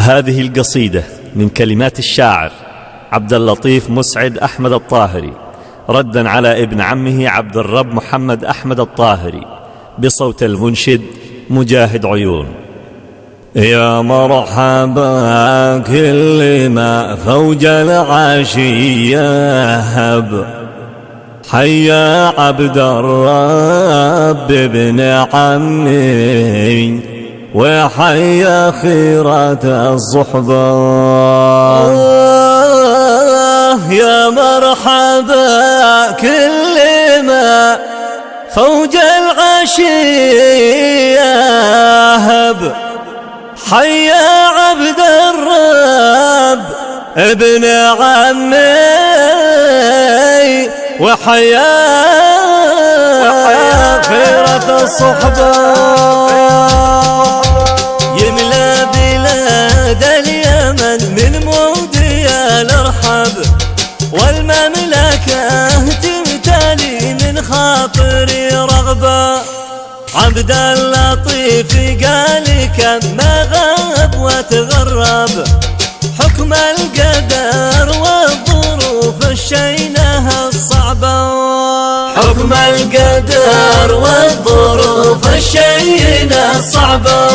هذه القصيدة من كلمات الشاعر عبد اللطيف مسعد أحمد الطاهري ردا على ابن عمه عبد الرب محمد أحمد الطاهري بصوت المنشد مجاهد عيون. يا مرحبا كل ما فوج العشي يهب، حيا عبد الرب ابن عمي وحيا خيرة الصحبة. يا مرحبا كل ما فوج العشي يهب، حيا عبد الرب ابن عمي وحيا خيرة الصحبة. يملى بلاد اليمن من موديا الارحب، والمملكة تمتلي من خاطري رغبة. عبد اللطيف قال كم ما غاب وتغرب، حكم القدر والظروف الشينها الصعبة. حكم القدر والظروف الشينها الصعبة،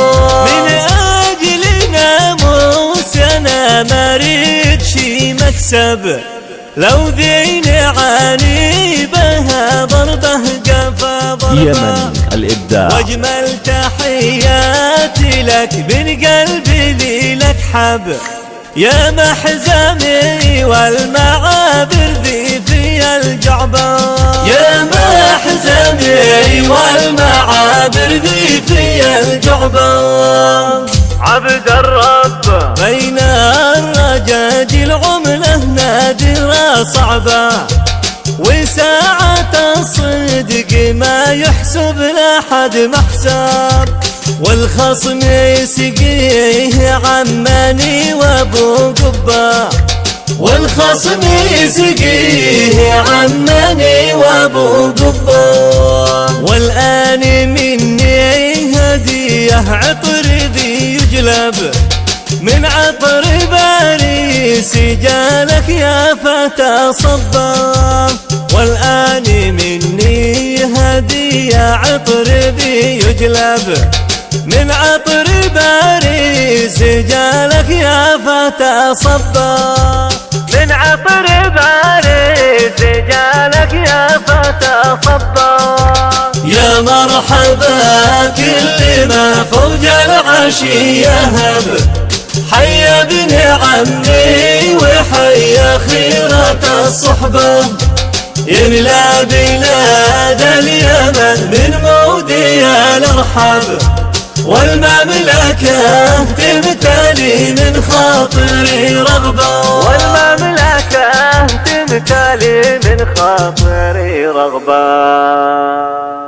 من أجل ناموس أنا ما أريد شي مكسب، لو ذي نعاني بها ضربه قفا ضربه. يمن الإبداع. واجمل تحياتي لك من قلبي ذي لك حب، يا محزمي والمعابر ذي في الجعبة. يا محزمي والمعابر ذي في الجعبة. عبد الرب بين الرجاج العملة نادرة صعبة، وساعة الصدق ما يحسب لأحد محسب، والخصم يسقيه عماني وابو قبة. والخصم يسقيه عماني وابو قبة. والآن مني هدية عطر ذي يجلب، من عطر باريس جالك يا فتى صبا. والآن مني هدية عطر ذي يجلب، من عطر باريس جالك يا فتى صبا. من عطر باريس جالك يا فتى صبا. يا مرحبا كل ما فوج العشي يهب، حيا ابن عمي وحيا خيرة الصحبة. يملى بلاد اليمن من موديا الارحب، والمملكة تمتلي من خاطري رغبة. والمملكة تمتلي من خاطري رغبة.